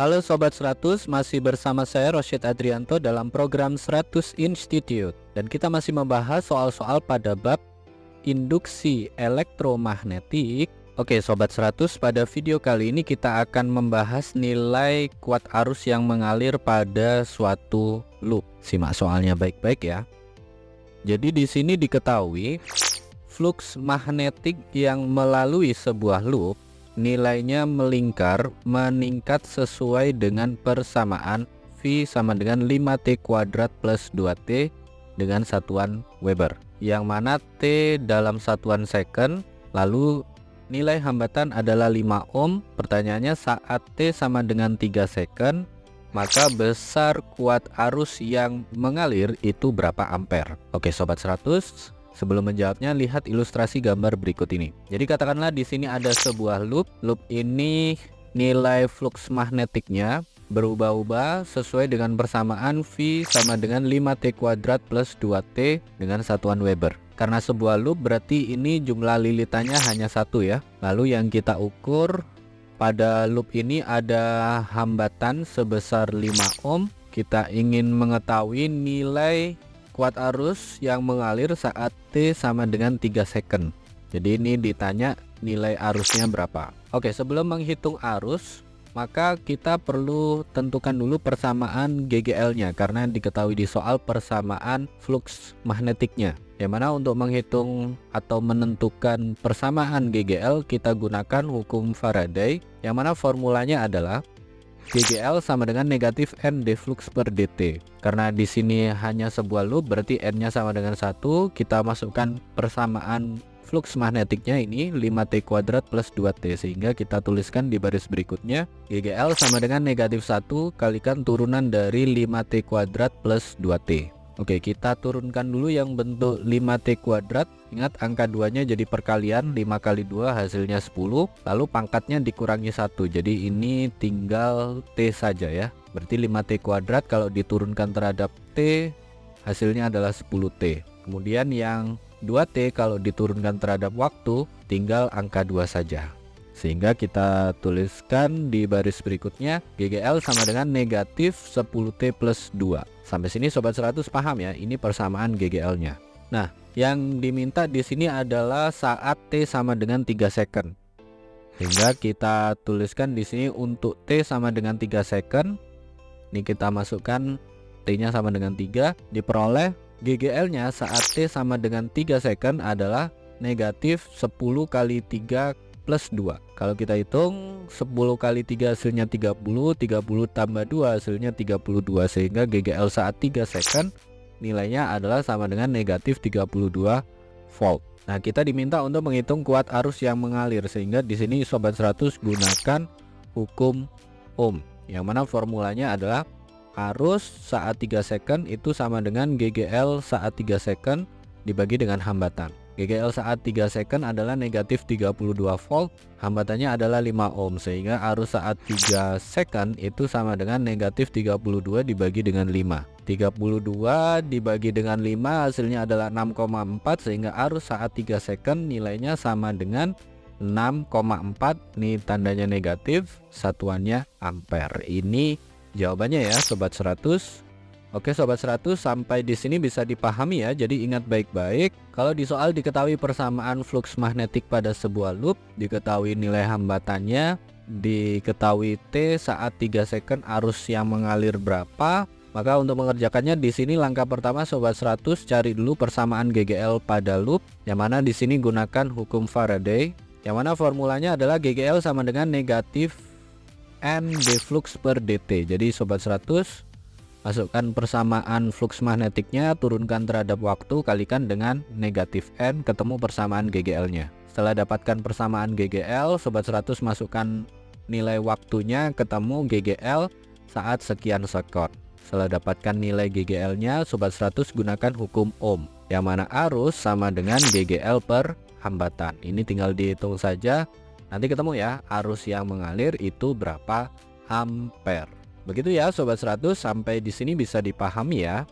Halo Sobat 100, masih bersama saya Rosyid Adrianto dalam program 100 Institute. Dan kita masih membahas soal-soal pada bab induksi elektromagnetik. Oke Sobat 100, pada video kali ini kita akan membahas nilai kuat arus yang mengalir pada suatu loop. Simak soalnya baik-baik ya. Jadi di sini diketahui flux magnetik yang melalui sebuah loop nilainya melingkar meningkat sesuai dengan persamaan V sama dengan 5T kuadrat plus 2T dengan satuan Weber, yang mana T dalam satuan second, lalu nilai hambatan adalah 5 ohm. Pertanyaannya, saat T sama dengan 3 second, maka besar kuat arus yang mengalir itu berapa ampere? Oke Sobat 100, sebelum menjawabnya, lihat ilustrasi gambar berikut ini. Jadi katakanlah di sini ada sebuah loop. Loop ini nilai flux magnetiknya berubah-ubah sesuai dengan persamaan V sama dengan 5T kuadrat plus 2T dengan satuan Weber. Karena sebuah loop berarti ini jumlah lilitannya hanya satu ya. Lalu yang kita ukur pada loop ini ada hambatan sebesar 5 ohm. Kita ingin mengetahui nilai kuat arus yang mengalir saat T sama dengan 3 second. Jadi ini ditanya nilai arusnya berapa. Oke, sebelum menghitung arus, maka kita perlu tentukan dulu persamaan GGL-nya, karena diketahui di soal persamaan flux magnetiknya. Yang mana untuk menghitung atau menentukan persamaan GGL kita gunakan hukum Faraday, yang mana formulanya adalah GGL sama dengan negatif N d flux per dt. Karena di sini hanya sebuah loop, berarti N-nya sama dengan 1. Kita masukkan persamaan flux magnetiknya ini 5T kuadrat plus 2T, sehingga kita tuliskan di baris berikutnya GGL sama dengan negatif 1 kalikan turunan dari 5T kuadrat plus 2T. Oke, kita turunkan dulu yang bentuk 5T kuadrat. Ingat angka 2-nya jadi perkalian, 5 kali 2 hasilnya 10. Lalu pangkatnya dikurangi 1. Jadi ini tinggal T saja ya. Berarti 5T kuadrat kalau diturunkan terhadap T hasilnya adalah 10T. Kemudian yang 2T kalau diturunkan terhadap waktu tinggal angka 2 saja. Sehingga kita tuliskan di baris berikutnya GGL sama dengan negatif 10T plus 2. Sampai sini Sobat 100 paham ya, ini persamaan GGL-nya. Nah, yang diminta di sini adalah saat T sama dengan 3 second. Sehingga kita tuliskan di sini untuk T sama dengan 3 second. Ini kita masukkan T-nya sama dengan 3, diperoleh GGL-nya saat T sama dengan 3 second adalah negatif 10 kali 3 plus 2. Kalau kita hitung 10 kali 3 hasilnya 30, 30 tambah 2 hasilnya 32, sehingga GGL saat 3 second nilainya adalah sama dengan negatif 32 volt. Nah, kita diminta untuk menghitung kuat arus yang mengalir, sehingga di sini Sobat 100 gunakan hukum Ohm, yang mana formulanya adalah arus saat 3 second itu sama dengan GGL saat 3 second dibagi dengan hambatan. GGL saat 3 second adalah negatif 32 volt, hambatannya adalah 5 ohm, sehingga arus saat 3 second itu sama dengan negatif 32 dibagi dengan 5. 32 dibagi dengan 5 hasilnya adalah 6,4, sehingga arus saat 3 second nilainya sama dengan 6,4. Ini tandanya negatif, satuannya ampere. Ini jawabannya ya Sobat 100. Oke Sobat 100, sampai di sini bisa dipahami ya. Jadi ingat baik-baik, kalau di soal diketahui persamaan flux magnetik pada sebuah loop, diketahui nilai hambatannya, diketahui T saat 3 second arus yang mengalir berapa, maka untuk mengerjakannya di sini langkah pertama Sobat 100 cari dulu persamaan GGL pada loop, yang mana di sini gunakan hukum Faraday, yang mana formulanya adalah GGL sama dengan negatif N d flux per dt. Jadi Sobat 100 masukkan persamaan flux magnetiknya, turunkan terhadap waktu, kalikan dengan negatif N, ketemu persamaan GGL-nya. Setelah dapatkan persamaan GGL, Sobat 100 masukkan nilai waktunya, ketemu GGL saat sekian sekon. Setelah dapatkan nilai GGL-nya, Sobat 100 gunakan hukum Ohm, yang mana arus sama dengan GGL per hambatan. Ini tinggal dihitung saja, nanti ketemu ya arus yang mengalir itu berapa ampere. Begitu ya Sobat 100, sampai di sini bisa dipahami ya.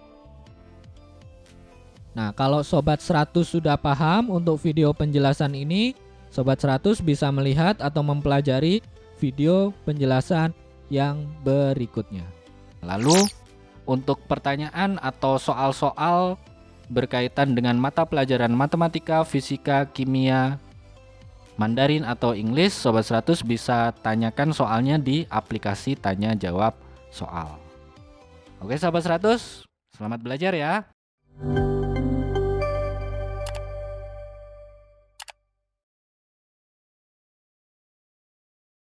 Nah, kalau Sobat 100 sudah paham untuk video penjelasan ini, Sobat 100 bisa melihat atau mempelajari video penjelasan yang berikutnya. Lalu untuk pertanyaan atau soal-soal berkaitan dengan mata pelajaran matematika, fisika, kimia, Mandarin atau English, Sobat 100 bisa tanyakan soalnya di aplikasi tanya jawab soal. Oke Sobat 100, selamat belajar ya.